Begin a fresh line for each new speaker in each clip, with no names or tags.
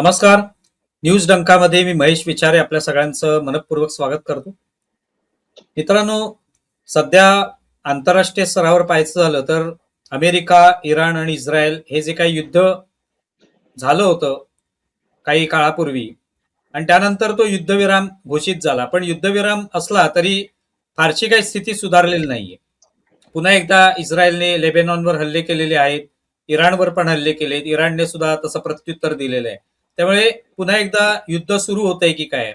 नमस्कार. न्यूज डंकामध्ये मी महेश विचारे आपल्या सगळ्यांचं मनपूर्वक स्वागत करतो. मित्रांनो, सध्या आंतरराष्ट्रीय स्तरावर पाहायचं झालं तर अमेरिका, इराण आणि इस्रायल हे जे काही युद्ध झालं होतं काही काळापूर्वी आणि त्यानंतर तो युद्धविराम घोषित झाला, पण युद्धविराम असला तरी फारशी काही स्थिती सुधारलेली नाहीये. पुन्हा एकदा इस्रायलने लेबेनॉनवर हल्ले केलेले आहेत, इराणवर पण हल्ले केलेत, इराणने सुद्धा तसं प्रत्युत्तर दिलेलं आहे. त्यामुळे पुन्हा एकदा युद्ध सुरू होतंय की काय,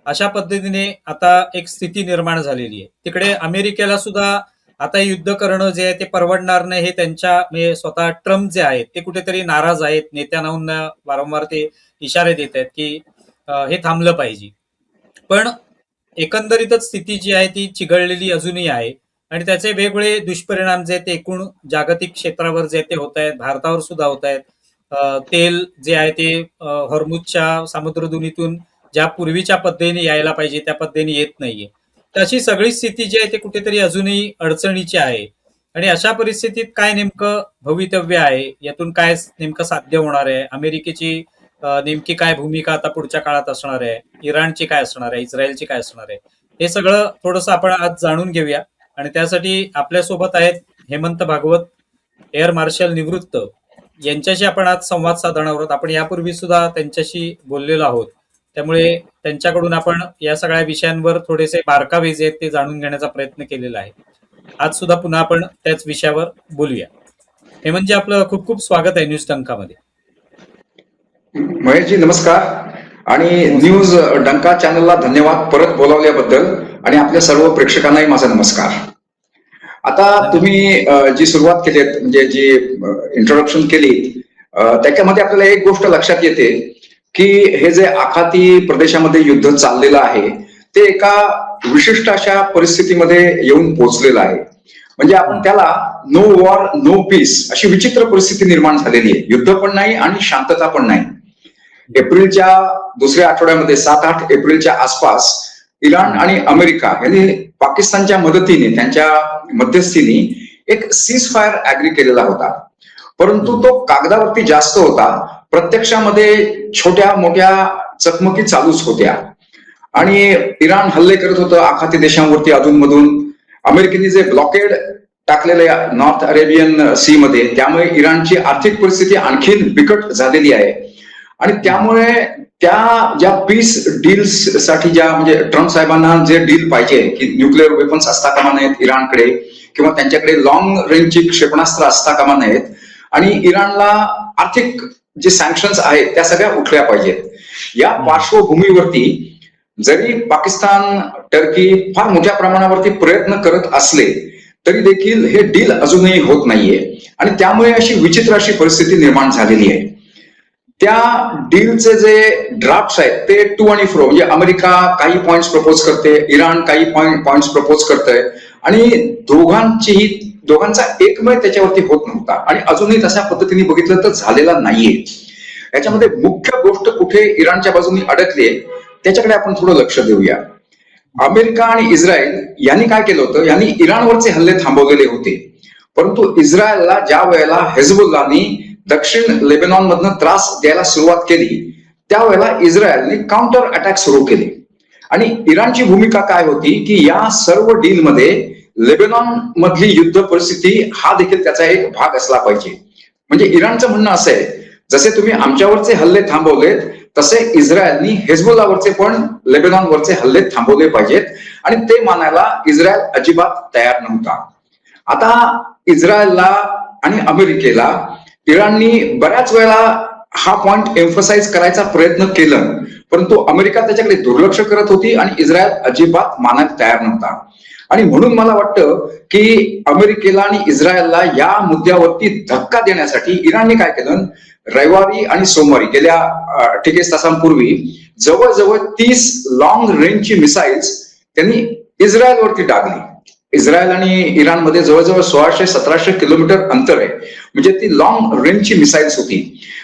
अशा पद्धतीने आता एक स्थिती निर्माण झालेली आहे. तिकडे अमेरिकेला सुद्धा आता युद्ध करणं जे आहे ते परवडणार नाही, हे त्यांच्या म्हणजे स्वतः ट्रम्प जे आहेत ते कुठेतरी नाराज आहेत. नेत्यांना वारंवार ते इशारे देत आहेत की हे थांबलं पाहिजे. पण एकंदरीतच स्थिती जी आहे ती चिघळलेली अजूनही आहे आणि त्याचे वेगवेगळे दुष्परिणाम जे ते एकूण जागतिक क्षेत्रावर जे ते होत आहेत, भारतावर सुद्धा होत आहेत. तेल जे आहे ते हॉर्मुझच्या सामुद्रधुनीतून ज्या पूर्वीच्या पद्धतीने यायला पाहिजे त्या पद्धतीने येत नाहीये. तर अशी सगळी स्थिती जी आहे ते कुठेतरी अजूनही अडचणीची आहे. आणि अशा परिस्थितीत काय नेमकं भवितव्य आहे, यातून काय नेमकं साध्य होणार आहे, अमेरिकेची नेमकी काय भूमिका आता पुढच्या काळात असणार आहे, इराणची काय असणार आहे, इस्रायलची काय असणार आहे, हे सगळं थोडंसं आपण आज जाणून घेऊया. आणि त्यासाठी आपल्यासोबत आहेत हेमंत भागवत, एअर मार्शल निवृत्त, यांच्याशी आपण आज संवाद साधणार आहोत. आपण यापूर्वी सुद्धा त्यांच्याशी बोललेलो आहोत, त्यामुळे त्यांच्याकडून आपण या सगळ्या विषयांवर थोडेसे बारकावे जे आहेत ते जाणून घेण्याचा प्रयत्न केलेला आहे. आज सुद्धा पुन्हा आपण त्याच विषयावर बोलूया. हेमंतजी, आपलं खूप खूप स्वागत आहे न्यूज डंकामध्ये.
महेशजी नमस्कार आणि न्यूज डंका चॅनलला धन्यवाद परत बोलावल्याबद्दल आणि आपल्या सर्व प्रेक्षकांनाही माझा नमस्कार. आता तुम्ही जी सुरुवात केली म्हणजे जी इंट्रोडक्शन केली त्याच्यामध्ये आपल्याला एक गोष्ट लक्षात येते की हे जे आखाती प्रदेशामध्ये युद्ध चाललेलं आहे ते एका विशिष्ट अशा परिस्थितीमध्ये येऊन पोहोचलेलं आहे. म्हणजे आपण त्याला नो वॉर नो पीस अशी विचित्र परिस्थिती निर्माण झालेली आहे. युद्ध पण नाही आणि शांतता पण नाही. एप्रिलच्या दुसऱ्या आठवड्यामध्ये 7-8 एप्रिलच्या आसपास इराण आणि अमेरिका यांनी पाकिस्तानच्या मदतीने त्यांच्या मध्यस्थीने एक सीज फायर ऍग्री केलेला होता, परंतु तो कागदावरती जास्त होता, प्रत्यक्षामध्ये छोट्या मोठ्या चकमकी चालूच होत्या. आणि इराण हल्ले करत होतं आखाती देशांवरती अधूनमधून. अमेरिकेने जे ब्लॉकेड टाकलेले नॉर्थ अरेबियन सी मध्ये, त्यामुळे इराणची आर्थिक परिस्थिती आणखीन बिकट झालेली आहे. आणि त्यामुळे त्या ज्या पीस डील्स साठी ज्या म्हणजे ट्रम्प साहेबांना जे डील पाहिजे की न्यूक्लिअर वेपन्स असता कामा नयेत इराणकडे, किंवा त्यांच्याकडे लॉंग रेंजची क्षेपणास्त्र असता कामा नयेत, आणि इराणला आर्थिक जे सँक्शन्स आहेत त्या सगळ्या उठल्या पाहिजेत. या पार्श्वभूमीवरती जरी पाकिस्तान, टर्की फार मोठ्या प्रमाणावरती प्रयत्न करत असले तरी देखील हे डील अजूनही होत नाहीये. आणि त्यामुळे अशी विचित्र अशी परिस्थिती निर्माण झालेली आहे. त्या डीलचे जे ड्राफ्ट आहेत ते टू आणि फ्रो, म्हणजे अमेरिका काही पॉइंट्स प्रपोज करते, इराण काही पॉइंट्स प्रपोज करतंय, आणि दोघांचा एकमत त्याच्यावरती होत नव्हता आणि अजूनही तशा पद्धतीने बघितलं तर झालेला नाहीये. याच्यामध्ये मुख्य गोष्ट कुठे इराणच्या बाजूने अडकली त्याच्याकडे आपण थोडं लक्ष देऊया. अमेरिका आणि इस्रायल यांनी काय केलं होतं, यांनी इराणवरचे हल्ले थांबवलेले होते, परंतु इस्रायलला ज्या वेळेला हेजबुल्लानी दक्षिण लेबेनॉन मधनं त्रास द्यायला सुरुवात केली त्यावेळेला इस्रायलने काउंटर अटॅक सुरू केले. आणि इराणची भूमिका काय होती की या सर्व डीलमध्ये लेबेनॉन मधली युद्ध परिस्थिती हा देखील त्याचा एक भाग असला पाहिजे. म्हणजे इराणचं म्हणणं असं आहे, जसे तुम्ही आमच्यावरचे हल्ले थांबवलेत तसे इस्रायलनी हेजबुल्लावरचे पण लेबेनॉनवरचे हल्ले थांबवले पाहिजेत, आणि ते मानायला इस्रायल अजिबात तयार नव्हता. आता इस्रायलला आणि अमेरिकेला इराणनी बऱ्याच वेळा हा पॉइंट एम्फसाइज करायचा प्रयत्न केला, परंतु अमेरिका त्याच्याकडे दुर्लक्ष करत होती आणि इस्रायल अजिबात मानायला तयार नव्हता. आणि म्हणून मला वाटतं की अमेरिकेला आणि इस्रायलला या मुद्द्यावरती धक्का देण्यासाठी इराणने काय केलं, रविवारी आणि सोमवारी गेल्या 48 तासांपूर्वी जवळजवळ 30 लॉंग रेंजची मिसाईल्स त्यांनी इस्रायलवरती डागली. इस्रायल आणि इराणमध्ये जवळजवळ 1600-1700 किलोमीटर अंतर आहे, म्हणजे ती लॉंग रेंजची मिसाईल्स होती.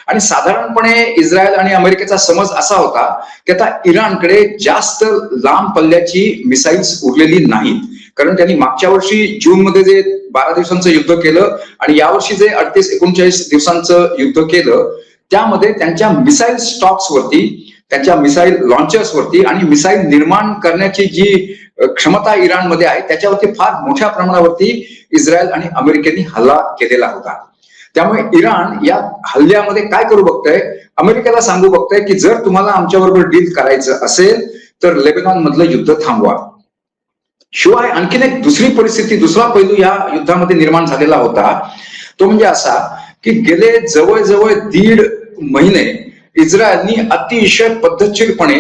आणि साधारणपणे इस्रायल आणि अमेरिकेचा समज असा होता की आता इराणकडे जास्त लांब पल्ल्याची मिसाईल्स उरलेली नाहीत, कारण त्यांनी मागच्या वर्षी जून मध्ये जे 12 दिवसांचं युद्ध केलं आणि यावर्षी जे 38-39 दिवसांचं युद्ध केलं त्यामध्ये त्यांच्या मिसाईल स्टॉक्स वरती, त्यांच्या मिसाईल लॉन्चर्स वरती आणि मिसाईल निर्माण करण्याची जी क्षमता इराणमध्ये आहे त्याच्यावरती फार मोठ्या प्रमाणावरती इस्रायल आणि अमेरिकेने हल्ला केलेला होता. त्यामुळे इराण या हल्ल्यामध्ये काय करू बघतंय, अमेरिकेला सांगू बघतंय की जर तुम्हाला आमच्याबरोबर डील करायचं असेल तर लेबनॉन मधलं युद्ध थांबवा. शिवाय आणखीन एक दुसरी परिस्थिती, दुसरा पैलू या युद्धामध्ये निर्माण झालेला होता, तो म्हणजे असा की गेले जवळजवळ 1.5 महिने इस्रायलनी अतिशय पद्धतशीरपणे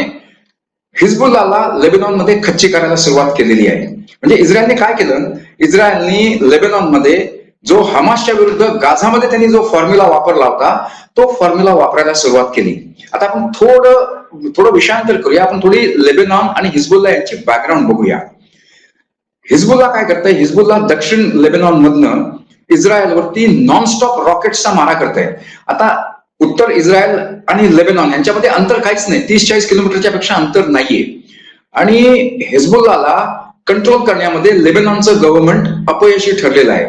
हिजबुल्लाला लेबनॉनमध्ये खच्ची करायला सुरुवात केलेली आहे. म्हणजे इस्रायलने काय केलं, इस्रायलनी लेबनॉनमध्ये जो हमासच्या विरुद्ध गाझामध्ये त्यांनी जो फॉर्म्युला वापरला होता तो फॉर्म्युला वापरायला सुरुवात केली. आता आपण थोडं विषयांतर करूया, आपण थोडी लेबनॉन आणि हिजबुल्ला यांची बॅकग्राऊंड बघूया. हिजबुल्ला काय करतंय, हिजबुल्ला दक्षिण लेबनॉन मधनं इस्रायलवरती नॉनस्टॉप रॉकेट्सचा मारा करतंय. आता उत्तर इस्रायल आणि लेबनॉन यांच्यामध्ये अंतर काहीच नाही, 30-40 किलोमीटरच्या पेक्षा अंतर नाहीये. आणि हिजबुल्लाला कंट्रोल करण्यामध्ये लेबनॉनचं गव्हर्नमेंट अपयशी ठरलेलं आहे.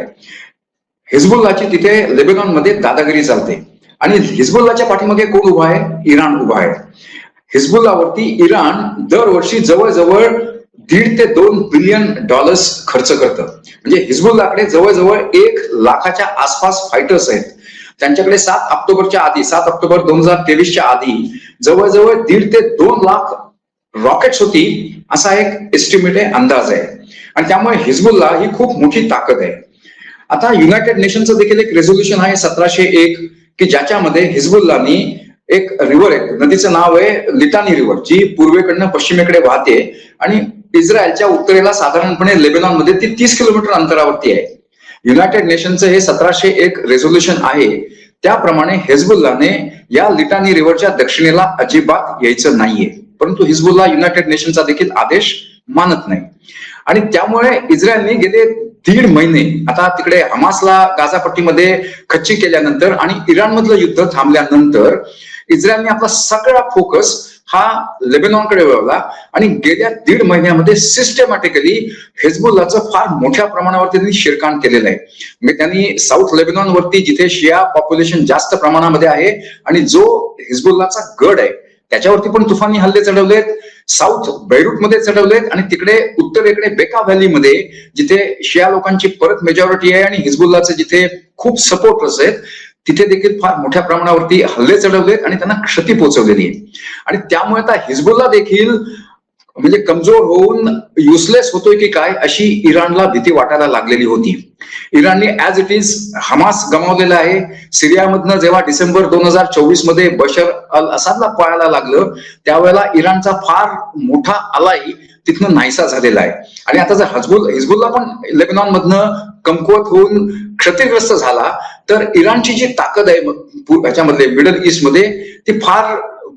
हिजबुल्लाची तिथे लेबनॉनमध्ये दादागिरी चालते आणि हिजबुल्लाच्या पाठीमागे कोण उभा आहे, इराण उभा आहे. हिजबुल्लावरती इराण दरवर्षी जवळजवळ $1.5 ते $2 बिलियन खर्च करतं. म्हणजे हिजबुल्लाकडे जवळजवळ 1 लाखाच्या आसपास फायटर्स आहेत. त्यांच्याकडे 7 ऑक्टोबर 2023च्या आधी जवळजवळ 1.5 ते 2 लाख रॉकेट्स होती, असा एक एस्टिमेट आहे, अंदाज आहे. आणि त्यामुळे हिजबुल्ला ही खूप मोठी ताकद आहे. आता युनायटेड नेशनचं देखील एक रेझोल्युशन आहे 1701 की ज्याच्यामध्ये हिजबुल्लानी एक रिव्हर आहे, नदीचं नाव आहे लिटानी रिव्हर, जी पूर्वेकडनं पश्चिमेकडे वाहते आणि इस्रायलच्या उत्तरेला साधारणपणे लेबनॉनमध्ये ती 30 किलोमीटर अंतरावरती आहे. युनायटेड नेशनचं हे 1701 रेझोल्युशन आहे. त्याप्रमाणे हिजबुल्लाने या लिटानी रिव्हरच्या दक्षिणेला अजिबात यायचं नाहीये, परंतु हिजबुल्ला युनायटेड नेशनचा देखील आदेश मानत नाही. आणि त्यामुळे इस्रायलने गेले 1.5 महिने आता तिकडे हमासला गाझापट्टीमध्ये खच्ची केल्यानंतर आणि इराणमधलं युद्ध थांबल्यानंतर इस्रायलने आपला सगळा फोकस हा लेबनॉनकडे वळवला आणि गेल्या 1.5 महिन्यामध्ये सिस्टमॅटिकली हिजबुल्लाचं फार मोठ्या प्रमाणावरती त्यांनी शिरकाण केलेलं आहे. म्हणजे त्यांनी साऊथ लेबनॉनवरती जिथे शिया पॉप्युलेशन जास्त प्रमाणामध्ये आहे आणि जो हिजबुल्लाचा गड आहे त्याच्यावरती पण तुफानी हल्ले चढवलेत, साऊथ बैरूटमध्ये चढवलेत आणि तिकडे उत्तरेकडे बेका व्हॅलीमध्ये जिथे शिया लोकांची परत मेजॉरिटी आहे आणि हिजबुल्लाचे जिथे खूप सपोर्टर्स आहेत तिथे देखील फार मोठ्या प्रमाणावरती हल्ले चढवलेत आणि त्यांना क्षती पोहोचवलेली आहे. आणि त्यामुळे आता हिजबुल्ला देखील म्हणजे कमजोर होऊन युजलेस होतोय की काय अशी इराणला भीती वाटायला लागलेली होती. इराणने ऍज इट इज हमास गमावलेला आहे. सिरियामधनं जेव्हा डिसेंबर 2024 मध्ये बशर अल असादला पळायला लागलं त्यावेळेला इराणचा फार मोठा अलाई तिथनं नाहीसा झालेला आहे. आणि आता जर हिजबुल्ला पण लेबनॉन मधनं कमकुवत होऊन क्षतिग्रस्त झाला तर इराणची जी ताकद आहे ह्याच्यामध्ये मिडल ईस्ट मध्ये ती फार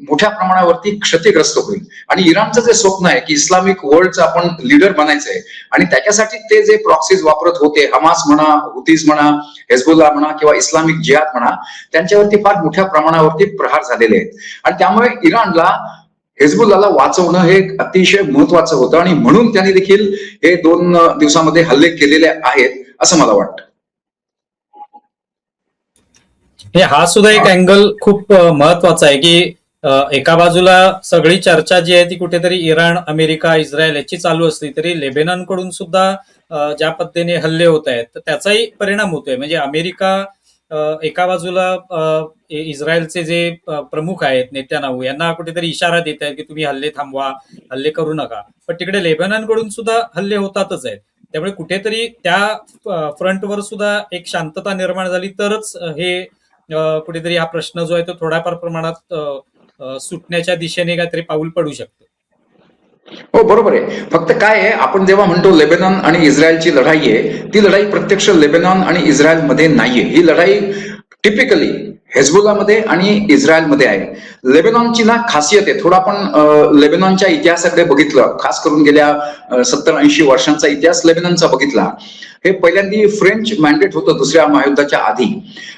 मोठ्या प्रमाणावरती क्षतिग्रस्त होईल. आणि इराणचं जे स्वप्न आहे की इस्लामिक वर्ल्डचं आपण लीडर बनायचंय आणि त्याच्यासाठी ते जे प्रॉक्सीज वापरत होते, हमास म्हणा, हुतीज म्हणा, हिजबुल्ला म्हणा किंवा इस्लामिक जिहाद म्हणा, त्यांच्यावरती फार मोठ्या प्रमाणावरती प्रहार झालेले आहेत. आणि त्यामुळे इराणला हिजबुल्लाला वाचवणं हे अतिशय महत्वाचं होतं आणि म्हणून त्यांनी देखील हे 2 दिवसामध्ये हल्ले केलेले आहेत असं मला वाटतं.
हा सुद्धा एक अँगल खूप महत्वाचा आहे की एका बाजूला सगळी चर्चा जी आहे ती कुठेतरी इराण, अमेरिका, इस्रायल याची चालू असली तरी लेबनॉन कडून सुद्धा ज्या पद्धतीने हल्ले होत आहेत तर त्याचाही परिणाम होतोय. म्हणजे अमेरिका एका बाजूला इस्रायलचे जे प्रमुख आहेत नेत्यानाहू यांना कुठेतरी इशारा देत आहेत की तुम्ही हल्ले थांबवा, हल्ले करू नका, पण तिकडे लेबनॉन कडून सुद्धा हल्ले होतातच आहेत. त्यामुळे कुठेतरी त्या फ्रंटवर सुद्धा एक शांतता निर्माण झाली तरच हे कुठेतरी हा प्रश्न जो आहे तो थोड्याफार प्रमाणात सुटण्याच्या दिशेने काहीतरी पाऊल पडू शकतं.
हो बरोबर आहे. फक्त काय आहे, आपण जेव्हा म्हणतो लेबनॉन आणि इस्रायलची लढाई आहे, ती लढाई प्रत्यक्ष लेबनॉन आणि इस्रायलमध्ये नाहीये. ही लढाई टिपिकली हिजबुल्लामध्ये आणि इस्रायलमध्ये आहे. लेबनॉनची ना खासियत आहे, थोडं आपण लेबनॉनच्या इतिहासाकडे बघितलं, खास करून गेल्या 70-80 वर्षांचा इतिहास लेबनॉनचा बघितला. हे पहिल्यांदा फ्रेंच मॅन्डेट होतं दुसऱ्या महायुद्धाच्या आधी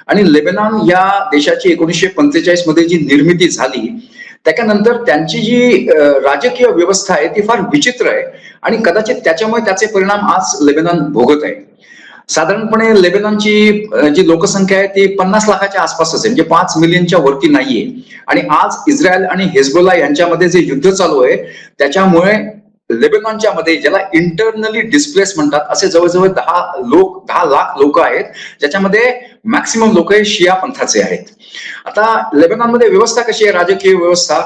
आणि लेबनॉन या देशाची 1945 मध्ये जी निर्मिती झाली त्याच्यानंतर त्यांची जी राजकीय व्यवस्था आहे ती फार विचित्र आहे. आणि कदाचित त्याच्यामुळे त्याचे परिणाम आज लेबनॉन भोगत आहे. साधारणपणे लेबनॉनची जी लोकसंख्या आहे ती 50 लाखाच्या आसपास असेल, म्हणजे 5 मिलियनच्या वरती नाहीये. आणि आज इस्रायल आणि हेजबोल्ला यांच्यामध्ये जे युद्ध चालू आहे त्याच्यामुळे लेबनॉनच्या मध्ये, ज्याला इंटरनली डिस्प्लेस म्हणतात, असे जवळजवळ 10 लाख लोक आहेत, ज्याच्यामध्ये मॅक्सिमम लोक हे शिया पंथाचे आहेत. आता लेबनॉनमध्ये व्यवस्था कशी आहे, राजकीय व्यवस्था,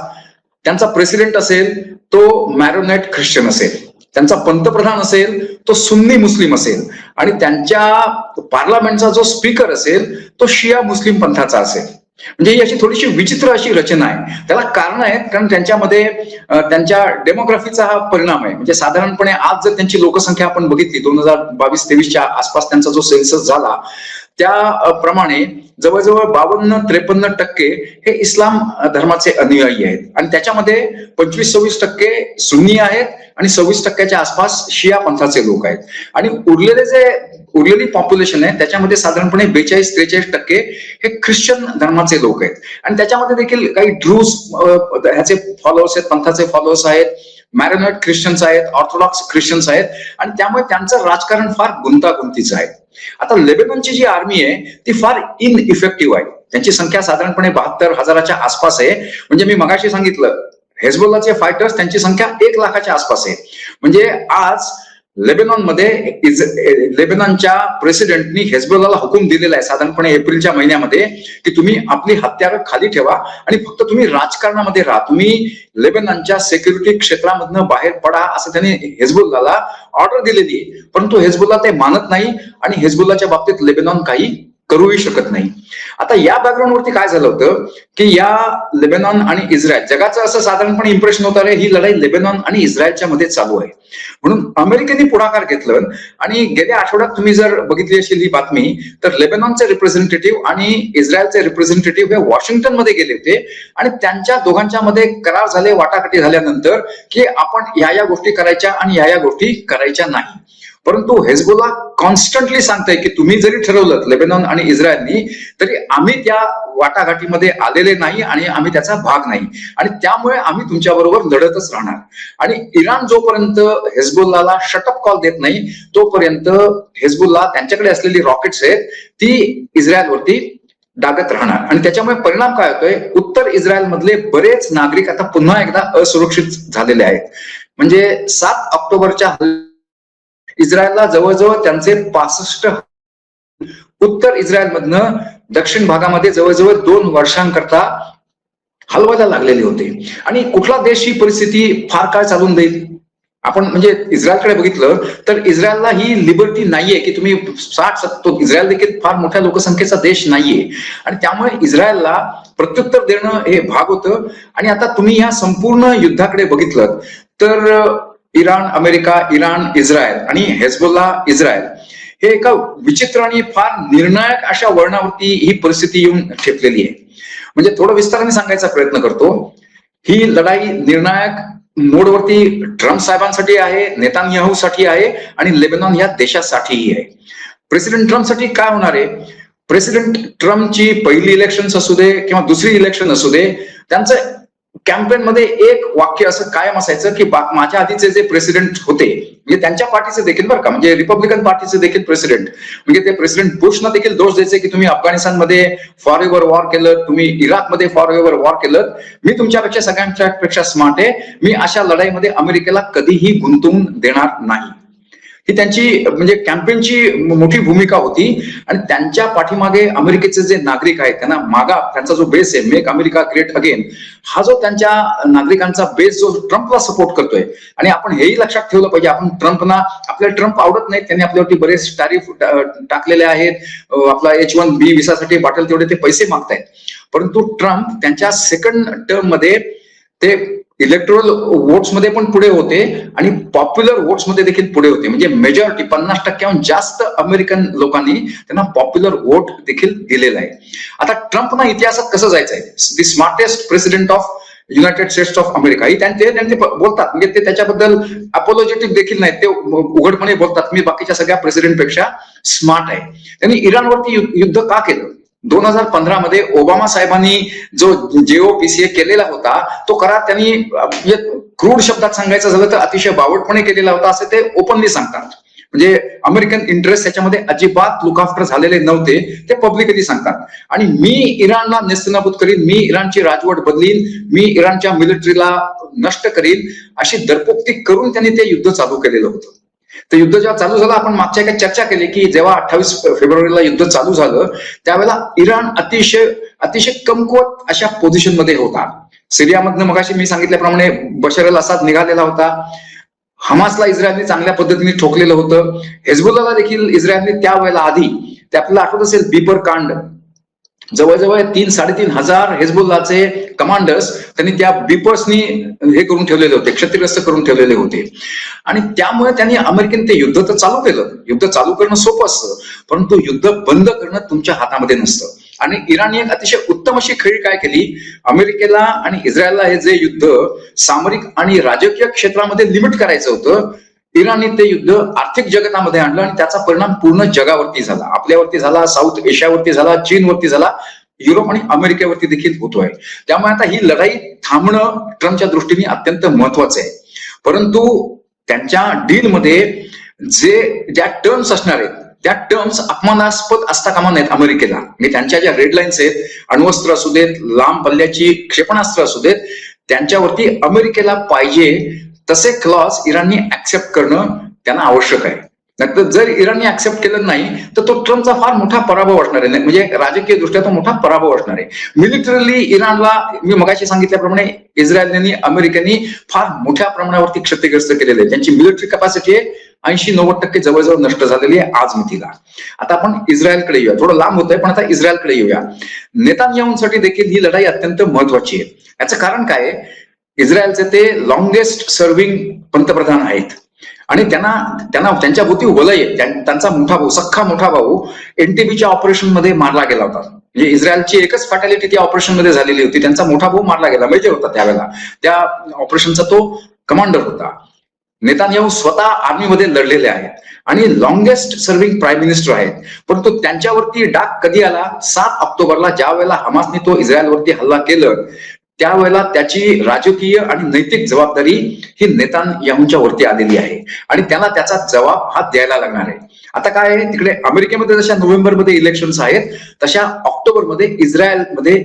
त्यांचा प्रेसिडेंट असेल तो मॅरोनेट ख्रिश्चन असेल, त्यांचा पंतप्रधान असेल तो सुन्नी मुस्लिम असेल, आणि त्यांच्या पार्लमेंटचा जो स्पीकर असेल तो शिया मुस्लिम पंथाचा असेल. म्हणजे ही अशी थोडीशी विचित्र अशी रचना आहे. त्याला कारण आहेत, कारण त्यांच्यामध्ये त्यांच्या डेमोग्राफीचा हा परिणाम आहे. म्हणजे साधारणपणे आज जर त्यांची लोकसंख्या आपण बघितली 2022-23च्या आसपास त्यांचा जो सेन्सस झाला त्याप्रमाणे जवळजवळ 52-53% हे इस्लाम धर्माचे अनुयायी आहेत, आणि त्याच्यामध्ये 25-26% सुन्नी आहेत आणि 26%च्या आसपास शिया पंथाचे लोक आहेत. आणि उरलेली पॉप्युलेशन आहे त्याच्यामध्ये साधारणपणे 42-43% हे ख्रिश्चन धर्माचे लोक आहेत. आणि त्याच्यामध्ये देखील काही ड्रूज ह्याचे फॉलोअर्स आहेत, पंथाचे फॉलोअर्स आहेत, मॅरोनेट ख्रिश्चन्स आहेत, ऑर्थोडॉक्स ख्रिश्चन्स आहेत, आणि त्यामुळे त्यांचं राजकारण फार गुंतागुंतीचं आहे. आता लेबनॉनची जी आर्मी आहे ती फार इनइफेक्टिव्ह आहे. त्यांची संख्या साधारणपणे 72,000च्या आसपास आहे. म्हणजे मी मगाशी सांगितलं हेजबोल्लाचे फायटर्स त्यांची संख्या 1 लाखाच्या आसपास आहे. म्हणजे आज लेबनॉनच्या प्रेसिडेंटनी हेजबोल्लाला हुकूम दिलेला आहे साधारणपणे एप्रिलच्या महिन्यामध्ये की तुम्ही आपली हत्यारं खाली ठेवा आणि फक्त तुम्ही राजकारणामध्ये राहा, तुम्ही लेबनॉनच्या सिक्युरिटी क्षेत्रामधनं बाहेर पडा, असं त्यांनी हेजबोल्लाला ऑर्डर दिलेली आहे. परंतु हेजबोल्ला ते मानत नाही आणि हेजबोल्लाच्या बाबतीत लेबनॉन काही करूही शकत नाही. आता या बॅकग्राऊंडवरती काय झालं होतं की या लेबनॉन आणि इस्रायल, जगाचं असं साधारणपणे इम्प्रेशन होतं रे ही लढाई लेबनॉन आणि इस्रायलच्या मध्ये चालू आहे. म्हणून अमेरिकेने पुढाकार घेतलं आणि गेल्या आठवड्यात तुम्ही जर बघितली असेल ही बातमी तर लेबनॉनचे रिप्रेझेंटेटिव्ह आणि इस्रायलचे रिप्रेझेंटेटिव्ह हे वॉशिंग्टन मध्ये गेले होते आणि त्यांच्या दोघांच्या मध्ये करार झाले, वाटाघाटी झाल्यानंतर की आपण ह्या गोष्टी करायच्या आणि ह्या गोष्टी करायच्या नाही. परंतु हेजबोल्ला कॉन्स्टंटली सांगताय की तुम्ही जरी ठरवलं लेबनॉन आणि इस्रायलनी तरी आम्ही त्या वाटाघाटीमध्ये आलेले नाही आणि आम्ही त्याचा भाग नाही आणि त्यामुळे आम्ही तुमच्या बरोबर लढतच राहणार. आणि इराण जोपर्यंत हेजबोल्लाला शटअप कॉल देत नाही तोपर्यंत हेजबोल्ला त्यांच्याकडे असलेली रॉकेट्स आहेत ती इस्रायलवरती डागत राहणार. आणि त्याच्यामुळे परिणाम काय होतोय, उत्तर इस्रायल मधले बरेच नागरिक आता पुन्हा एकदा असुरक्षित झालेले आहेत. म्हणजे 7 ऑक्टोबरच्या इस्रायलला जवळजवळ त्यांचे 65 उत्तर इस्रायल मधनं दक्षिण भागामध्ये जवळजवळ 2 वर्षांकरता हलवायला लागलेले होते. आणि कुठला देश ही परिस्थिती फार काळ चालून देईल? आपण म्हणजे इस्रायलकडे बघितलं तर इस्रायलला ही लिबर्टी नाहीये की तुम्ही 60-70, इस्रायल देखील फार मोठ्या लोकसंख्येचा देश नाहीये आणि त्यामुळे इस्रायलला प्रत्युत्तर देणं हे भाग होतं. आणि आता तुम्ही ह्या संपूर्ण युद्धाकडे बघितलं तर इराण अमेरिका, इराण इस्रायल आणि हेजबोल्ला इस्रायल हे एका विचित्र आणि फार निर्णायक अशा वळणावरती ही परिस्थिती येऊन ठेपलेली आहे. म्हणजे थोडं विस्ताराने सांगायचा प्रयत्न करतो. ही लढाई निर्णायक मोडवरती ट्रम्प साहेबांसाठी आहे, नेतान्याहूसाठी आहे आणि लेबनॉन या देशासाठीही आहे. प्रेसिडेंट ट्रम्पसाठी काय होणार आहे? प्रेसिडेंट ट्रम्पची पहिली इलेक्शन असू दे किंवा दुसरी इलेक्शन असू दे, त्यांचं कॅम्पेन मध्ये एक वाक्य असं कायम असायचं की माझ्या आधीचे जे प्रेसिडेंट होते म्हणजे त्यांच्या पार्टीचे देखील बरं का, म्हणजे रिपब्लिकन पार्टीचे देखील प्रेसिडेंट, म्हणजे ते प्रेसिडेंट बुशना देखील दोष द्यायचे की तुम्ही अफगाणिस्तानमध्ये फॉर एव्हर वॉर केलं, तुम्ही इराकमध्ये फॉर एव्हर वॉर केलं, मी तुमच्यापेक्षा सगळ्यांच्या पेक्षा स्मार्ट आहे, मी अशा लढाईमध्ये अमेरिकेला कधीही गुंतवून देणार नाही. ही त्यांची म्हणजे कॅम्पेनची मोठी भूमिका होती. आणि त्यांच्या पाठीमागे अमेरिकेचे जे नागरिक आहेत त्यांना मागा, त्यांचा जो बेस आहे मेक अमेरिका ग्रेट अगेन, हा जो त्यांच्या नागरिकांचा बेस जो ट्रम्पला सपोर्ट करतोय. आणि आपण हेही लक्षात ठेवलं पाहिजे, आपण ट्रम्पना, आपल्याला ट्रम्प आवडत नाही, त्यांनी आपल्यावरती बरेच टॅरिफ टाकलेले आहेत, आपला H-1B व्हिसासाठी वाटेल तेवढे ते पैसे मागतायत. परंतु ट्रम्प त्यांच्या सेकंड टर्म मध्ये ते इलेक्ट्रोल वोट्स मध्ये पण पुढे होते आणि पॉप्युलर वोट्स मध्ये देखील पुढे होते. म्हणजे मेजॉरिटी 50%हून जास्त अमेरिकन लोकांनी त्यांना पॉप्युलर वोट देखील दिलेला आहे. आता ट्रम्पना इतिहासात कसं जायचंय, the smartest president of United States of America, ही त्यांचे बोलतात. म्हणजे ते त्याच्याबद्दल अपोलॉजेटिक देखील नाहीत, ते उघडपणे बोलतात मी बाकीच्या सगळ्या प्रेसिडेंट पेक्षा स्मार्ट आहे. त्यांनी इराणवरती युद्ध का केलं? 2015 मध्ये ओबामा साहेबांनी जो JOPCA केलेला होता तो करार त्यांनी क्रूड शब्दात सांगायचं झालं तर अतिशय बावटपणे केलेला होता असं ते ओपनली सांगतात. म्हणजे अमेरिकन इंटरेस्ट याच्यामध्ये अजिबात लुक आफ्टर झालेले नव्हते ते पब्लिकली सांगतात. आणि मी इराणला नेस्तनाबूत करीन, मी इराणची राजवट बदलीन, मी इराणच्या मिलिटरीला नष्ट करीन अशी दरपोक्ती करून त्यांनी ते युद्ध चालू केलेलं होतं. ते युद्ध जेव्हा चालू झालं आपण मागच्या एका चर्चा केली की जेव्हा 28 फेब्रुवारीला युद्ध चालू झालं त्यावेळेला इराण अतिशय कमकुवत अशा पोझिशन मध्ये होता. सिरियामधनं मगाशी मी सांगितल्याप्रमाणे बशर अल असाद निघालेला होता. हमासला इस्रायलने चांगल्या पद्धतीने ठोकलेलं होतं. हेजबुल्लाला देखील इस्रायलने त्यावेळेला आधी ते आपल्याला आठवत असेल बीपर कांड जवळजवळ 3-3.5 हेजबुल्लाचे कमांडर्स त्यांनी त्या बीपर्सनी हे करून ठेवलेले होते, क्षतिग्रस्त करून ठेवलेले होते. आणि त्यामुळे त्यांनी अमेरिकेने ते युद्ध तर चालू केलं. युद्ध चालू करणं सोपं असतं परंतु युद्ध बंद करणं तुमच्या हातामध्ये नसतं. आणि इराणने एक अतिशय उत्तम अशी खेळी काय केली, अमेरिकेला आणि इस्रायलला हे जे युद्ध सामरिक आणि राजकीय क्षेत्रामध्ये लिमिट करायचं होतं, इराणने ते युद्ध आर्थिक जगतामध्ये आणलं आणि त्याचा परिणाम पूर्ण जगावरती झाला. आपल्यावरती झाला, साऊथ एशियावरती झाला, चीनवरती झाला, युरोप आणि अमेरिकेवरती देखील होतोय. त्यामुळे आता ही लढाई थांबणं ट्रम्पच्या दृष्टीने अत्यंत महत्वाचं आहे. परंतु त्यांच्या डीलमध्ये ज्या टर्म्स असणार आहेत त्या टर्म्स अपमानास्पद असता कामा नाहीत अमेरिकेला. म्हणजे त्यांच्या ज्या रेड लाईन्स आहेत, अण्वस्त्र असू देत, लांब पल्ल्याची क्षेपणास्त्र असू देत, त्यांच्यावरती अमेरिकेला पाहिजे तसे क्लॉज इराणने ऍक्सेप्ट करणं त्यांना आवश्यक आहे. नाहीतर जर इराणने ऍक्सेप्ट केलं नाही तर तो ट्रम्पचा फार मोठा पराभव असणार आहे. म्हणजे राजकीय दृष्ट्या तो मोठा पराभव असणार आहे. मिलिटरीली इराणला मी मगाशी सांगितल्याप्रमाणे इस्रायलने अमेरिकेने फार मोठ्या प्रमाणावरती क्षतिग्रस्त केलेले आहे. त्यांची मिलिटरी कॅपॅसिटी 80-90% जवळजवळ नष्ट झालेली आहे आज मितीला. आता आपण इस्रायलकडे येऊया, थोडं लांब होत आहे पण आता इस्रायलकडे येऊया. नेतान्याहूंसाठी देखील ही लढाई अत्यंत महत्वाची आहे. याचं कारण काय आहे, इस्रायलचे ते लॉंगेस्ट सर्व्हिंग पंतप्रधान आहेत आणि त्यांना त्यांच्या भोवती वलय आहे. त्यांचा मोठा भाऊ, सख्खा मोठा भाऊ एनटीबीच्या ऑपरेशन मध्ये मारला गेला होता. म्हणजे इस्रायलची एकच फॅटॅलिटी त्या ऑपरेशन मध्ये झालेली होती. त्यांचा मोठा भाऊ मारला गेला, मेजर होता त्यावेळेला, त्या ऑपरेशनचा तो कमांडर होता. नेतान्याहू स्वतः आर्मीमध्ये लढलेले आहेत आणि लॉंगेस्ट सर्व्हिंग प्राईम मिनिस्टर आहेत. परंतु त्यांच्यावरती डाग कधी आला, 7 ऑक्टोबरला ज्या वेळेला हमासने तो इस्रायलवरती हल्ला केलं त्यावेळेला त्याची राजकीय आणि नैतिक जबाबदारी ही नेतान्याहूंच्या वरती आलेली आहे आणि त्याला त्याचा जबाब हा द्यायला लागणार आहे. आता काय आहे, तिकडे अमेरिकेमध्ये जशा नोव्हेंबरमध्ये इलेक्शन्स आहेत तशा ऑक्टोबरमध्ये इस्रायलमध्ये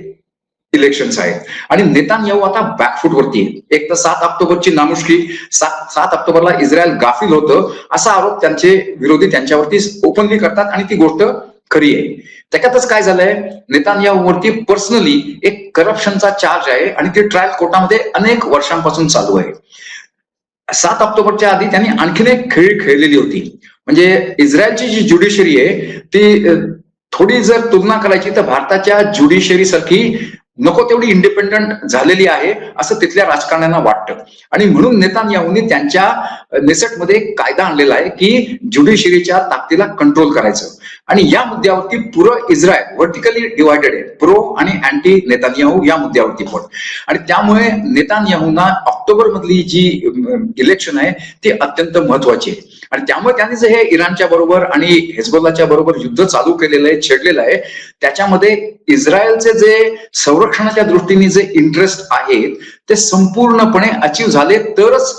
इलेक्शन्स आहेत आणि नेतान्याहू आता बॅकफूट वरती आहे. एक तर 7 ऑक्टोबरची नामुष्की, 7 ऑक्टोबरला इस्रायल गाफील होतं असा आरोप त्यांचे विरोधी त्यांच्यावरती ओपनली करतात आणि ती गोष्ट खरी आहे. त्याच्यातच काय झालंय, नेतान्याहूवरती पर्सनली एक करप्शनचा चार्ज आहे आणि ते ट्रायल कोर्टामध्ये अनेक वर्षांपासून चालू आहे. 7 ऑक्टोबरच्या आधी त्यांनी आणखीन एक खेळी खेळलेली होती. म्हणजे इस्रायलची जी ज्युडिशरी आहे ती थोडी जर तुलना करायची तर भारताच्या ज्युडिशरी सारखी नको तेवढी इंडिपेंडंट झालेली आहे असं तिथल्या राजकारण्यांना वाटतं. आणि म्हणून नेतान्याहूंनी त्यांच्या नेसेटमध्ये एक कायदा आणलेला आहे की ज्युडिशरीच्या ताकदीला कंट्रोल करायचं. आणि या मुद्द्यावरती पुरं इस्रायल व्हर्टिकली डिवायडेड आहे, प्रो आणि अँटी नेतान्याहू या मुद्द्यावरती पण. आणि त्यामुळे नेतान्याहूंना ऑक्टोबर मधली जी इलेक्शन आहे ती अत्यंत महत्वाची आहे. आणि त्यामुळे त्यांनी जे हे इराणच्या बरोबर आणि हेजबोल्लाच्या बरोबर युद्ध चालू केलेलं आहे, छेडलेलं आहे, त्याच्यामध्ये इस्रायलचे जे संरक्षणाच्या दृष्टीने जे इंटरेस्ट आहेत ते संपूर्णपणे अचीव झाले तरच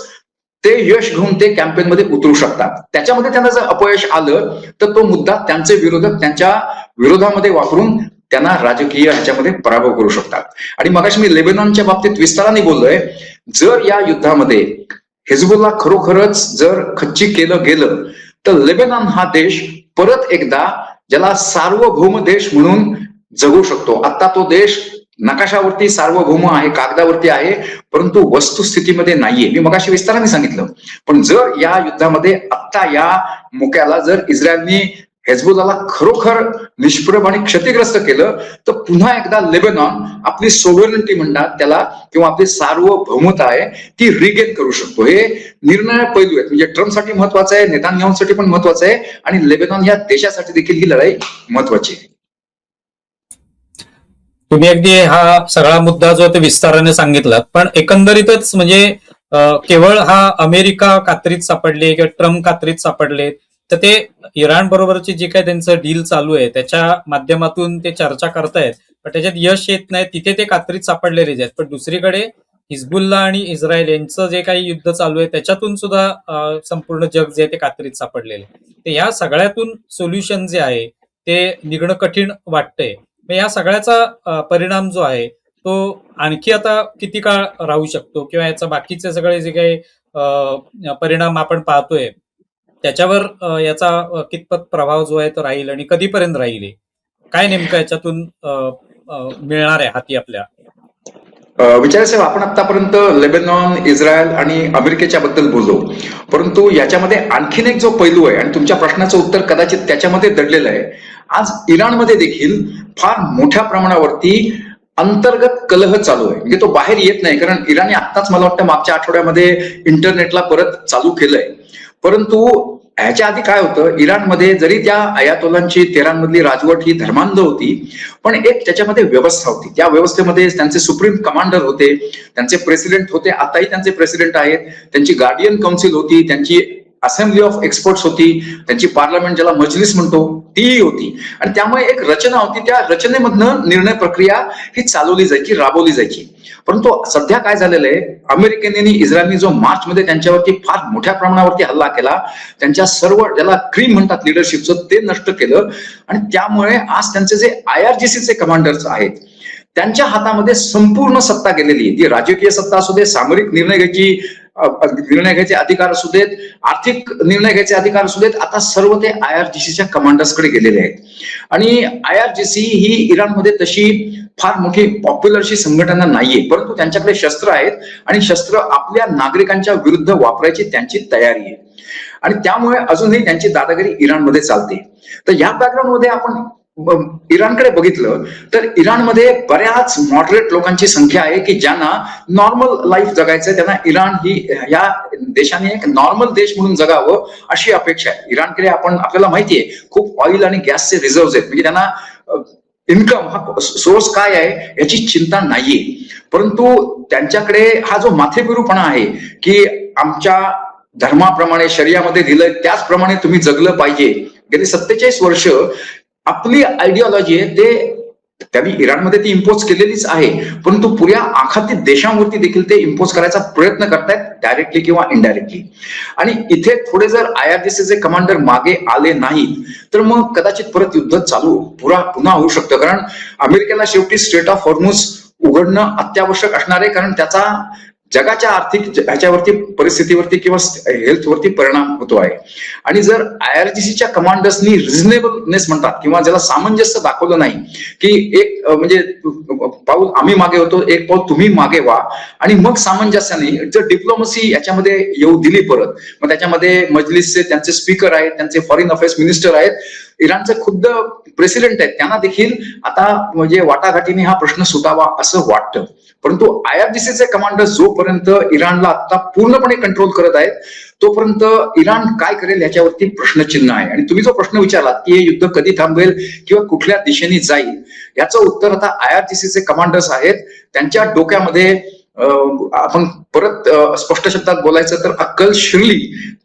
ते यश घेऊन ते कॅम्पेन मध्ये उतरू शकतात. त्याच्यामध्ये त्यांना जर अपयश आलं तर तो मुद्दा त्यांचे विरोधक त्यांच्या विरोधामध्ये वापरून त्यांना राजकीय ह्याच्यामध्ये पराभव करू शकतात. आणि मगाशी मी लेबनॉनच्या बाबतीत विस्ताराने बोललोय, जर या युद्धामध्ये हिजबुल्ला खरोखरच जर खच्ची केलं गेलं तर लेबनॉन हा देश परत एकदा ज्याला सार्वभौम देश म्हणून जगू शकतो. आता तो देश नकाशावरती सार्वभौम आहे, कागदावरती आहे, परंतु वस्तुस्थितीमध्ये नाहीये. मी मगाशी विस्ताराने सांगितलं. पण जर या युद्धामध्ये आत्ता या मोक्याला जर इस्रायलने हेजबुल्लाला खरोखर निष्प्रभ आणि क्षतिग्रस्त केलं तर पुन्हा एकदा लेबनॉन आपली सोव्हर्निटी म्हणतात त्याला, किंवा आपली सार्वभौमता आहे ती रिगेन करू शकतो. हे निर्णायक पैलू आहेत. म्हणजे ट्रम्पसाठी महत्वाचं आहे, नेतान्याहूंसाठी पण महत्वाचं आहे आणि लेबनॉन या देशासाठी देखील ही लढाई महत्वाची आहे.
तुम्ही अगदी हा सगळा मुद्दा जो ते विस्ताराने सांगितला, पण एकंदरीतच म्हणजे केवळ हा अमेरिका कात्रीत सापडले किंवा ट्रम्प कात्रीत सापडले तर ते इराण बरोबरची जी काही त्यांचं डील चालू आहे त्याच्या माध्यमातून ते चर्चा करतायत, पण त्याच्यात यश येत नाही, तिथे ते कात्रीत सापडलेलेच आहेत. पण दुसरीकडे हिजबुल्ला आणि इस्रायल यांचं जे काही युद्ध चालू आहे त्याच्यातून सुद्धा संपूर्ण जग जे आहे ते कात्रीत सापडलेलं आहे. तर या सगळ्यातून सोल्युशन जे आहे ते निघणं कठीण वाटतंय. मग या सगळ्याचा परिणाम जो आहे तो आणखी आता किती काळ राहू शकतो, किंवा याचा बाकीचे सगळे जे काही परिणाम आपण पाहतोय त्याच्यावर कितपत प्रभाव जो आहे तो राहील आणि कधीपर्यंत राहील, काय नेमकं याच्यातून मिळणार आहे हाती आपल्या?
विचारासाहेब, आपण आतापर्यंत लेबनॉन, इस्रायल आणि अमेरिकेच्या बद्दल बोललो, परंतु याच्यामध्ये आणखीन एक जो पैलू आहे आणि तुमच्या प्रश्नाचं उत्तर कदाचित त्याच्यामध्ये दडलेलं आहे. आज इराणमध्ये देखील फार मोठ्या प्रमाणावरती अंतर्गत कलह चालू आहे. म्हणजे तो बाहेर येत नाही, कारण इराणने आत्ताच मला वाटतं मागच्या आठवड्यामध्ये इंटरनेटला परत चालू केलंय. परंतु ह्याच्या आधी काय होतं, इराणमध्ये जरी त्या अयातोलांची तेहरानमधली राजवट ही धर्मांध होती, पण एक त्याच्यामध्ये व्यवस्था होती. त्या व्यवस्थेमध्ये त्यांचे सुप्रीम कमांडर होते, त्यांचे प्रेसिडेंट होते, आताही त्यांचे प्रेसिडेंट आहेत, त्यांची गार्डियन काउन्सिल होती, त्यांची असेंब्ली ऑफ एक्सपर्ट्स होती, त्यांची पार्लमेंट ज्याला मजलिस म्हणतो तीही होती. आणि त्यामुळे एक रचना होती, त्या रचनेमधनं निर्णय प्रक्रिया ही चालवली जायची, राबवली जायची. परंतु सध्या काय झालेलं आहे, अमेरिकेने आणि इस्रायलने जो मार्च मध्ये त्यांच्यावरती फार मोठ्या प्रमाणावरती हल्ला केला, त्यांच्या सर्व ज्याला क्रीम म्हणतात लिडरशिपचं ते नष्ट केलं. आणि त्यामुळे आज त्यांचे जे IRGCचे कमांडर्स आहेत त्यांच्या हातामध्ये संपूर्ण सत्ता गेलेली आहे. ती राजकीय सत्ता असू दे, सामरिक निर्णय घ्यायचे अधिकार असू देत, आर्थिक निर्णय घ्यायचे अधिकार असू देत, आता सर्व ते IRGCच्या कमांडर्सकडे गेलेले आहेत. आणि IRGC ही इराणमध्ये तशी फार मोठी पॉप्युलरशी संघटना नाहीये, परंतु त्यांच्याकडे शस्त्र आहेत आणि शस्त्र आपल्या नागरिकांच्या विरुद्ध वापरायची त्यांची तयारी आहे. आणि त्यामुळे अजूनही त्यांची दादागिरी इराणमध्ये चालते. तर या बॅकग्राऊंडमध्ये आपण इराणकडे बघितलं तर इराणमध्ये बऱ्याच मॉडरेट लोकांची संख्या आहे की ज्यांना नॉर्मल लाईफ जगायचं, त्यांना इराण ही या देशाने एक नॉर्मल देश म्हणून जगावं अशी अपेक्षा आहे. इराणकडे आपल्याला माहिती आहे खूप ऑइल आणि गॅसचे रिझर्व्ह आहेत, म्हणजे त्यांना इन्कम हा सोर्स काय आहे याची चिंता नाहीये. परंतु त्यांच्याकडे हा जो माथेबिरूपणा आहे की आमच्या धर्माप्रमाणे शरियामध्ये दिलंय त्याचप्रमाणे तुम्ही जगलं पाहिजे, गेली 47 वर्ष आपली आयडिओलॉजी आहे ते त्यांनी इराणमध्ये ती इम्पोज केलेलीच आहे, परंतु पुऱ्या आखाती देशांवरती देखील ते इम्पोज करायचा प्रयत्न करतायत, डायरेक्टली किंवा इनडायरेक्टली. आणि इथे थोडे जर IRGCचे कमांडर मागे आले नाहीत तर मग कदाचित परत युद्ध चालू पुन्हा होऊ शकतं. कारण अमेरिकेला शेवटी स्ट्रेट ऑफ हॉर्मुझ उघडणं अत्यावश्यक असणार आहे, कारण त्याचा जगाच्या आर्थिक ह्याच्यावरती परिस्थितीवरती किंवा हेल्थवरती परिणाम होतो आहे. आणि जर IRGCच्या कमांडर्सनी रिझनेबलनेस म्हणतात किंवा ज्याला सामंजस्य दाखवलं नाही की एक म्हणजे पाऊल आम्ही मागे होतो, एक पाऊल तुम्ही मागे व्हा, आणि मग सामंजस्याने जर डिप्लोमसी याच्यामध्ये येऊ दिली परत, मग त्याच्यामध्ये मजलिसचे त्यांचे स्पीकर आहेत, त्यांचे फॉरेन अफेअर्स मिनिस्टर आहेत, इराणचे खुद्द प्रेसिडेंट आहेत, त्यांना देखील आता म्हणजे वाटाघाटीने हा प्रश्न सुटावा असं वाटतं. परंतु IRGCचे कमांडर जोपर्यंत इराणला आता पूर्णपणे कंट्रोल करत आहेत तोपर्यंत इराण काय करेल याच्यावरती प्रश्नचिन्ह आहे. आणि तुम्ही जो प्रश्न विचारलात की हे युद्ध कधी थांबेल किंवा कुठल्या दिशेने जाईल, याचं उत्तर आता IRGCचे कमांडर्स आहेत, त्यांच्या डोक्यामध्ये आपण परत स्पष्ट शब्दात बोलायचं तर अक्कल शिरली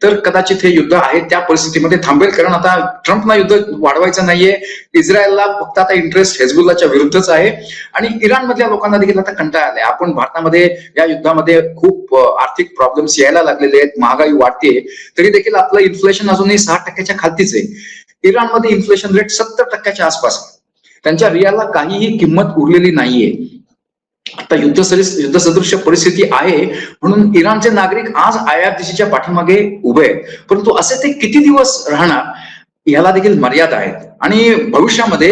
तर कदाचित हे युद्ध आहे त्या परिस्थितीमध्ये थांबेल. कारण आता ट्रम्पना युद्ध वाढवायचं नाहीये, इस्रायलला फक्त आता इंटरेस्ट हेजबुल्लाच्या विरुद्धच आहे, आणि इराण मधल्या लोकांना देखील आता कंटाळा आलाय. आपण भारतामध्ये या युद्धामध्ये खूप आर्थिक प्रॉब्लेम्स यायला लागलेले आहेत, महागाई वाढते, तरी देखील आपलं इन्फ्लेशन अजूनही 6% खालतीच आहे. इराणमध्ये इन्फ्लेशन रेट 70% आसपास, त्यांच्या रियालला काहीही किंमत उरलेली नाहीये. आता युद्ध सदृश्य परिस्थिती आहे म्हणून इराणचे नागरिक आज IRGCच्या पाठीमागे उभे आहेत, परंतु असे ते किती दिवस राहणार याला देखील मर्यादा आहेत. आणि भविष्यामध्ये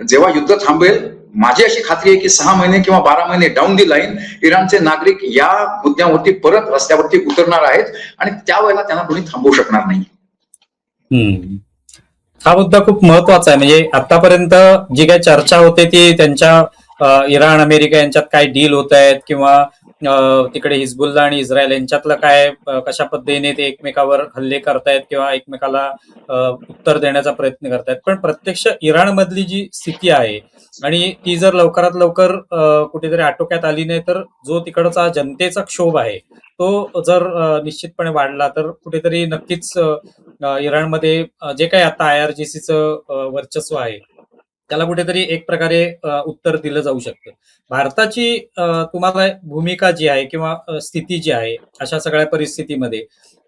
जेव्हा युद्ध थांबेल, माझी अशी खात्री आहे की 6 महिने किंवा 12 महिने डाऊन दी लाईन इराणचे नागरिक या मुद्द्यावरती परत रस्त्यावरती उतरणार आहेत आणि त्यावेळेला त्यांना कोणी थांबवू शकणार नाही.
हा मुद्दा खूप महत्वाचा आहे. म्हणजे आतापर्यंत जी काही चर्चा होते ती त्यांच्या इराण अमेरिका यांच्यात काय डील होत आहेत किंवा तिकडे हिजबुल्ला आणि इस्रायल यांच्यातलं काय, कशा पद्धतीने ते एकमेकावर हल्ले करतायत किंवा एकमेकाला उत्तर देण्याचा प्रयत्न करतायत. पण प्रत्यक्ष इराणमधली जी स्थिती आहे आणि ती जर लवकरात लवकर कुठेतरी आटोक्यात आली नाही, तर जो तिकडचा जनतेचा क्षोभ आहे तो जर निश्चितपणे वाढला, तर कुठेतरी नक्कीच इराणमध्ये जे काही आता IRGCचं वर्चस्व आहे त्याला कुठेतरी एक प्रकारे उत्तर दिलं जाऊ शकतं. भारताची तुम्हाला भूमिका जी आहे किंवा स्थिती जी आहे अशा सगळ्या परिस्थितीमध्ये,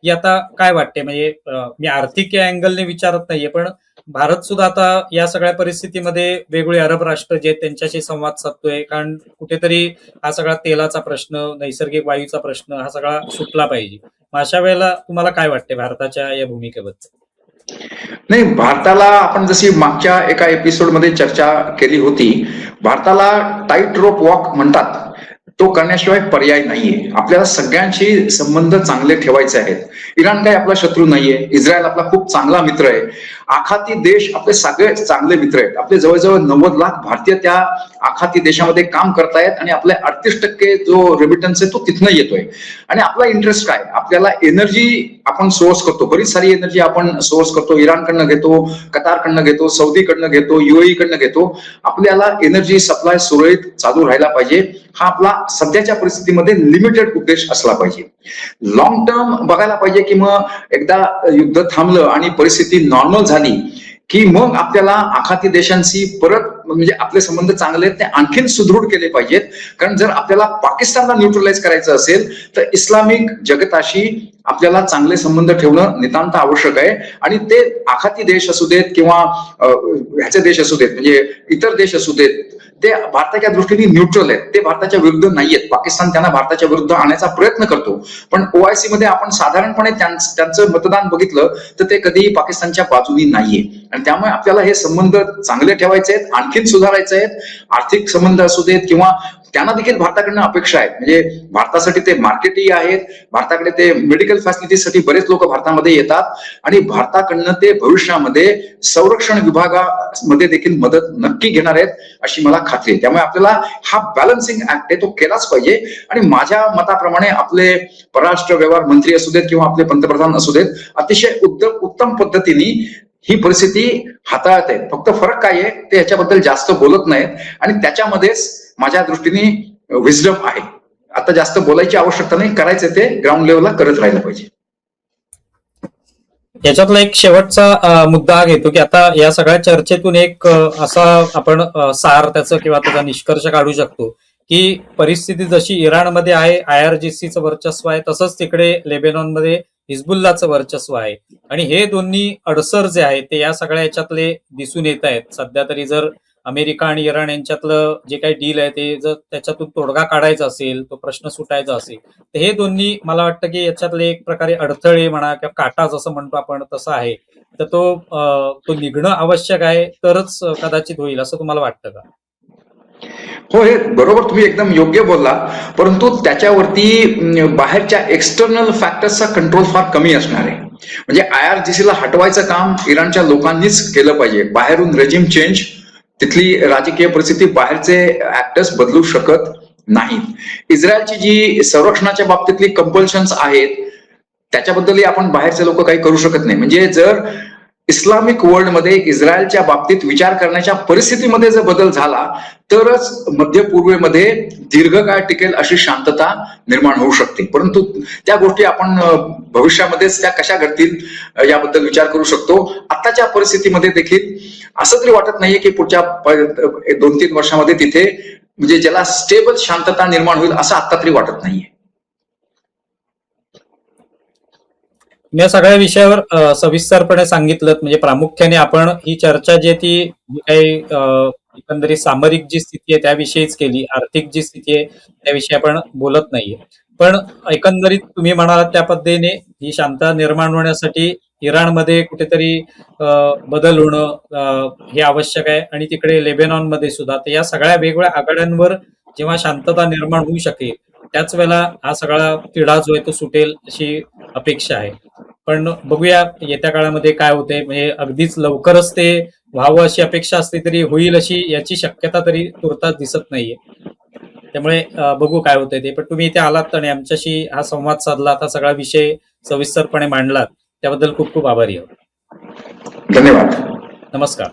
ही आता काय वाटते? म्हणजे मी आर्थिक या अँगलने विचारत नाहीये, पण भारत सुद्धा आता या सगळ्या परिस्थितीमध्ये वेगवेगळे अरब राष्ट्र जे आहेत त्यांच्याशी संवाद साधतोय, कारण कुठेतरी हा सगळा तेलाचा प्रश्न, नैसर्गिक वायूचा प्रश्न हा सगळा सुटला पाहिजे. मग अशा वेळेला तुम्हाला काय वाटते भारताच्या या भूमिकेबद्दल?
नाही, भारताला आपण जशी मागच्या एका एपिसोडमध्ये चर्चा केली होती, भारताला टाईट रोप वॉक म्हणतात तो करण्याशिवाय पर्याय नाहीये. आपल्याला सगळ्यांशी संबंध चांगले ठेवायचे आहेत. इराण काही आपला शत्रू नाहीये, इस्रायल आपला खूप चांगला मित्र आहे, आखाती देश आपले सगळे चांगले मित्र आहेत. आपले जवळजवळ 90 लाख भारतीय त्या आखाती देशामध्ये काम करतायत आणि आपल्या 38% जो रेमिटन्स आहे तो तिथनं येतोय. आणि आपला इंटरेस्ट काय, आपल्याला एनर्जी आपण सोर्स करतो, बरीच सारी एनर्जी आपण सोर्स करतो, इराणकडनं घेतो, कतारकडनं घेतो, सौदीकडनं घेतो, UAE कडनं घेतो. आपल्याला एनर्जी सप्लाय सुरळीत चालू राहायला पाहिजे, हा आपला सध्याच्या परिस्थितीमध्ये लिमिटेड उद्देश असला पाहिजे. लॉंग टर्म बघायला पाहिजे की मग एकदा युद्ध थांबलं आणि परिस्थिती नॉर्मल झाली की मग आपल्याला आखाती देशांशी परत म्हणजे आपले संबंध चांगले ते आणखीन सुदृढ केले पाहिजेत. कारण जर आपल्याला पाकिस्तानला न्यूट्रलाइज करायचं असेल तर इस्लामिक जगताशी आपल्याला चांगले संबंध ठेवणं नितांत आवश्यक आहे. आणि ते आखाती देश असू देत किंवा ह्याचे देश असू देत, म्हणजे इतर देश असू देत, ते भारताच्या दृष्टीने न्यूट्रल आहेत, ते भारताच्या विरुद्ध नाहीयेत. पाकिस्तान त्यांना भारताच्या विरुद्ध आणण्याचा प्रयत्न करतो, पण OIC मध्ये आपण साधारणपणे त्यांचं मतदान बघितलं तर ते कधीही पाकिस्तानच्या बाजूनी नाहीये. आणि त्यामुळे आपल्याला हे संबंध चांगले ठेवायचे आहेत, आणखीन सुधारायचे आहेत. आर्थिक संबंध असू देत किंवा त्यांना देखील भारताकडनं अपेक्षा आहेत, म्हणजे भारतासाठी ते मार्केटही आहेत, भारताकडे ते मेडिकल फॅसिलिटीसाठी बरेच लोक भारतामध्ये येतात आणि भारताकडनं ते भविष्यामध्ये संरक्षण विभागामध्ये देखील मदत नक्की घेणार आहेत अशी मला खात्री आहे. त्यामुळे आपल्याला हा बॅलन्सिंग ऍक्ट आहे तो केलाच पाहिजे. आणि माझ्या मताप्रमाणे आपले परराष्ट्र व्यवहार मंत्री असू देत किंवा आपले पंतप्रधान असू देत, अतिशय उत्तम पद्धतीने ही परिस्थिती हाताळत आहेत. फक्त फरक काय आहे ते ह्याच्याबद्दल जास्त बोलत नाहीत आणि त्याच्यामध्येच माझ्या दृष्टीने विजडम आहे. आता जास्त बोलायची आवश्यकता नाही, करायचं ते ग्राउंड लेवलला करत राहिलं पाहिजे.
याच्यातला एक शेवटचा मुद्दा हा घेतो की आता या सगळ्या चर्चेतून एक असा आपण सार त्याचं किंवा त्याचा निष्कर्ष काढू शकतो की परिस्थिती जशी इराणमध्ये आहे, IRGCचं वर्चस्व आहे, तसंच तिकडे लेबेनॉनमध्ये हिजबुल्लाचं वर्चस्व आहे. आणि हे दोन्ही अडसर जे आहेत ते या सगळ्या याच्यातले दिसून येत आहेत. सध्या तरी जर अमेरिका आणि इराण यांच्यातलं जे काही डील आहे ते जर त्याच्यातून तोडगा काढायचा असेल, तो प्रश्न सुटायचा असेल, तर हे दोन्ही मला वाटतं की याच्यातले एक प्रकारे अडथळे म्हणा किंवा काटा जसं म्हणतो आपण तसं आहे, तर तो निघणं आवश्यक आहे, तरच कदाचित होईल असं तुम्हाला वाटतं का?
हो, हे बरोबर, तुम्ही एकदम योग्य बोलला. परंतु त्याच्यावरती बाहेरच्या एक्सटर्नल फॅक्टर्सचा कंट्रोल फार कमी असणार आहे. म्हणजे IRGCला हटवायचं काम इराणच्या लोकांनीच केलं पाहिजे. बाहेरून रेजिम चेंज, तिथली राजकीय परिस्थिती बाहेरचे ऍक्टर्स बदलू शकत नाहीत. इस्रायलची जी संरक्षणाच्या बाबतीतली कंपल्शन्स आहेत त्याच्याबद्दलही आपण बाहेरचे लोक काही करू शकत नाही. म्हणजे जर इस्लामिक वर्ल्डमध्ये इस्रायलच्या बाबतीत विचार करण्याच्या परिस्थितीमध्ये जर बदल झाला तरच मध्य पूर्वेमध्ये दीर्घकाळ टिकेल अशी शांतता निर्माण होऊ शकते. परंतु त्या गोष्टी आपण भविष्यामध्येच त्या कशा घडतील याबद्दल विचार करू शकतो. आताच्या परिस्थितीमध्ये देखील असं तरी वाटत नाहीये की पुढच्या 2-3 वर्षामध्ये तिथे म्हणजे ज्याला स्टेबल शांतता निर्माण होईल असं आता तरी वाटत नाहीये.
या सगळ्या विषयावर सविस्तरपणे सांगितलं. म्हणजे प्रामुख्याने आपण ही चर्चा जी काही एकंदरीत सामरिक जी स्थिती आहे त्याविषयीच केली, आर्थिक जी स्थिती आहे त्याविषयी आपण बोलत नाहीये. पण एकंदरीत तुम्ही म्हणालात त्या पद्धतीने ही शांतता निर्माण होण्यासाठी इराणमध्ये कुठेतरी बदल होणं हे आवश्यक आहे आणि तिकडे लेबेनॉनमध्ये सुद्धा. तर या सगळ्या वेगवेगळ्या आघाड्यांवर जेव्हा शांतता निर्माण होऊ शकेल त्याच वेळेला हा सगळा तिढा जो आहे तो सुटेल अशी अपेक्षा आहे. पण बघूया येत्या काळामध्ये काय होते. म्हणजे अगदीच लवकरच ते व्हावं अशी अपेक्षा असली तरी होईल अशी याची शक्यता तरी तुर्तास दिसत नाहीये. त्यामुळे बघू काय होतंय ते. पण तुम्ही इथे आलात आणि आमच्याशी हा संवाद साधला, हा सगळा विषय सविस्तरपणे मांडलात, त्याबद्दल खूप खूप आभारी आहोत.
धन्यवाद.
नमस्कार.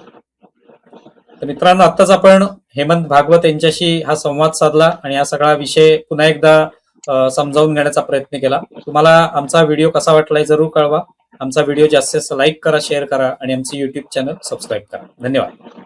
तर मित्रांनो, आत्ताच आपण हेमंत भागवत यांच्याशी हा संवाद साधला आणि हा सगळा विषय पुन्हा एकदा समजावून घेण्याचा प्रयत्न केला. तुम्हाला आमचा व्हिडिओ कसा वाटलाय जरूर कळवा. आमचा व्हिडिओ जास्तीत जास्त लाईक करा, शेअर करा आणि आमचे युट्यूब चॅनल सबस्क्राईब करा. धन्यवाद.